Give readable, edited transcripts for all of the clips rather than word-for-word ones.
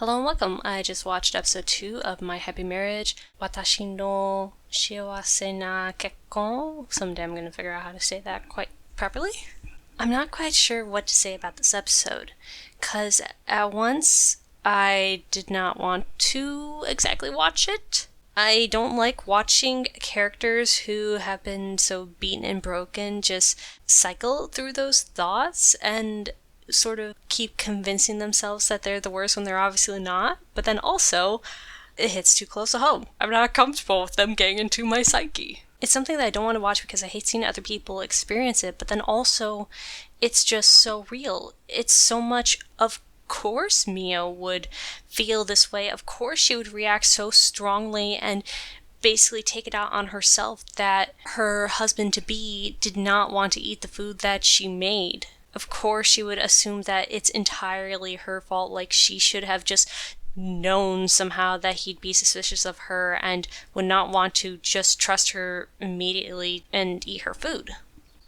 Hello and welcome. I just watched episode 2 of My Happy Marriage, Watashi no Shiawase na Kekkon. Someday I'm going to figure out how to say that quite properly. I'm not quite sure what to say about this episode, because at once I did not want to exactly watch it. I don't like watching characters who have been so beaten and broken just cycle through those thoughts and sort of keep convincing themselves that they're the worst when they're obviously not. But then also, it hits too close to home. I'm not comfortable with them getting into my psyche. It's something that I don't want to watch because I hate seeing other people experience it, but then also, it's just so real. It's so much, of course Miyo would feel this way. Of course she would react so strongly and basically take it out on herself that her husband-to-be did not want to eat the food that she made. Of course she would assume that it's entirely her fault, like she should have just known somehow that he'd be suspicious of her and would not want to just trust her immediately and eat her food.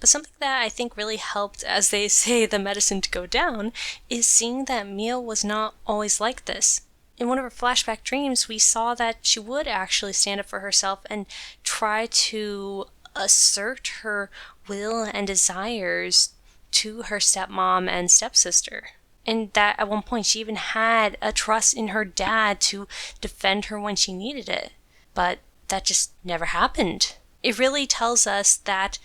But something that I think really helped, as they say, the medicine to go down, is seeing that Miyo was not always like this. In one of her flashback dreams, we saw that she would actually stand up for herself and try to assert her will and desires to her stepmom and stepsister. And that at one point she even had a trust in her dad to defend her when she needed it. But that just never happened. It really tells us that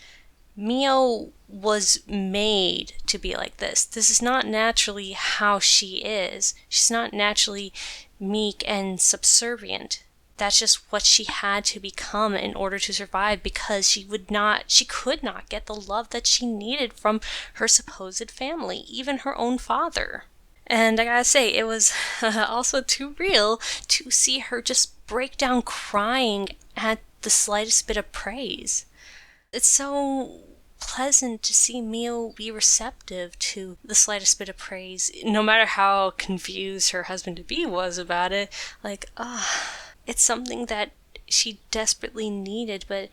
Miyo was made to be like this. This is not naturally how she is. She's not naturally meek and subservient. That's just what she had to become in order to survive, because she could not get the love that she needed from her supposed family, even her own father. And I gotta say, it was also too real to see her just break down crying at the slightest bit of praise. It's so pleasant to see Miyo be receptive to the slightest bit of praise, no matter how confused her husband-to-be was about it. It's something that she desperately needed, but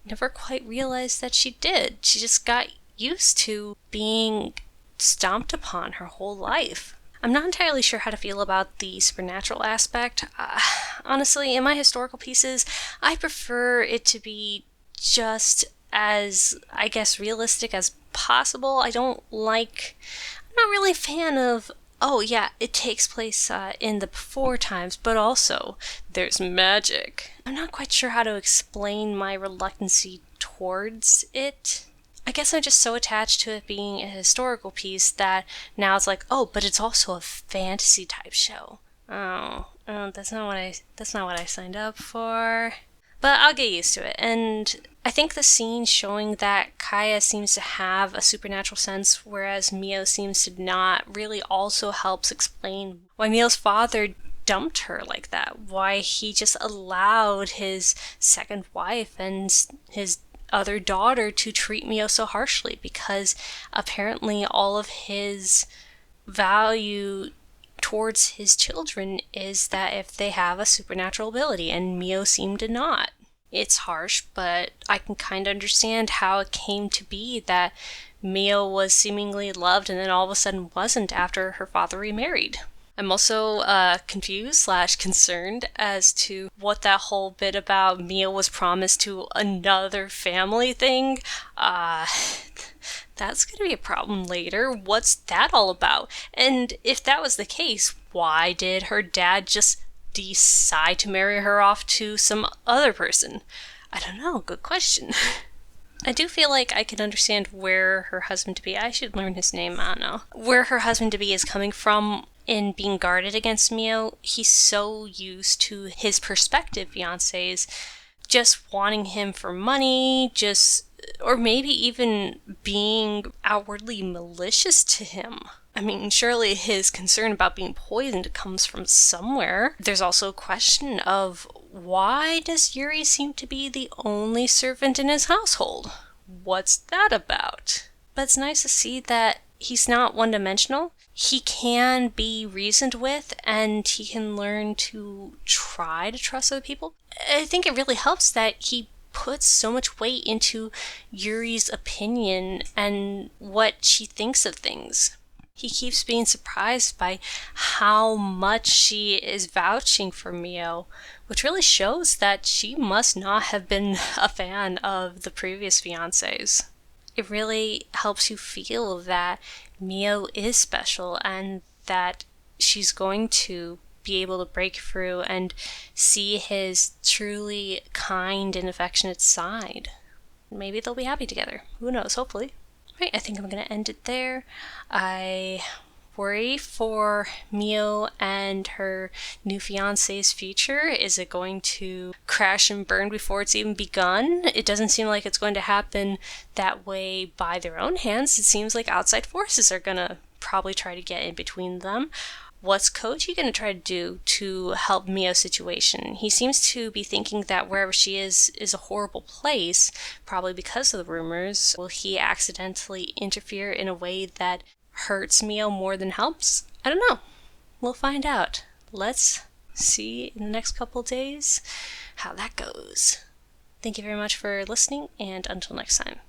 never quite realized that she did. She just got used to being stomped upon her whole life. I'm not entirely sure how to feel about the supernatural aspect. Honestly, in my historical pieces, I prefer it to be just as, I guess, realistic as possible. I'm not really a fan of, oh yeah, it takes place in the before times, but also there's magic. I'm not quite sure how to explain my reluctancy towards it. I guess I'm just so attached to it being a historical piece that now it's like, oh, but it's also a fantasy type show. That's not what I signed up for. But I'll get used to it. And I think the scene showing that Kaya seems to have a supernatural sense, whereas Miyo seems to not, really also helps explain why Miyo's father dumped her like that. Why he just allowed his second wife and his other daughter to treat Miyo so harshly, because apparently all of his value towards his children is that if they have a supernatural ability, and Miyo seemed to not. It's harsh, but I can kind of understand how it came to be that Miyo was seemingly loved and then all of a sudden wasn't after her father remarried. I'm also confused/concerned as to what that whole bit about Miyo was promised to another family thing. That's going to be a problem later. What's that all about? And if that was the case, why did her dad just decide to marry her off to some other person? I don't know. Good question. I do feel like I can understand where her husband-to-be, I should learn his name, I don't know, where her husband-to-be is coming from in being guarded against Miyo. He's so used to his prospective fiancés just wanting him for money, or maybe even being outwardly malicious to him. I mean, surely his concern about being poisoned comes from somewhere. There's also a question of, why does Yuri seem to be the only servant in his household? What's that about? But it's nice to see that he's not one-dimensional. He can be reasoned with, and he can learn to try to trust other people. I think it really helps that he puts so much weight into Yuri's opinion and what she thinks of things. He keeps being surprised by how much she is vouching for Miyo, which really shows that she must not have been a fan of the previous fiancés. It really helps you feel that Miyo is special and that she's going to be able to break through and see his truly kind and affectionate side. Maybe they'll be happy together. Who knows? Hopefully. Right, I think I'm going to end it there. I worry for Miyo and her new fiance's future. Is it going to crash and burn before it's even begun? It doesn't seem like it's going to happen that way by their own hands. It seems like outside forces are going to probably try to get in between them. What's Koji going to try to do to help Miyo's situation? He seems to be thinking that wherever she is a horrible place, probably because of the rumors. Will he accidentally interfere in a way that hurts Miyo more than helps? I don't know. We'll find out. Let's see in the next couple days how that goes. Thank you very much for listening, and until next time.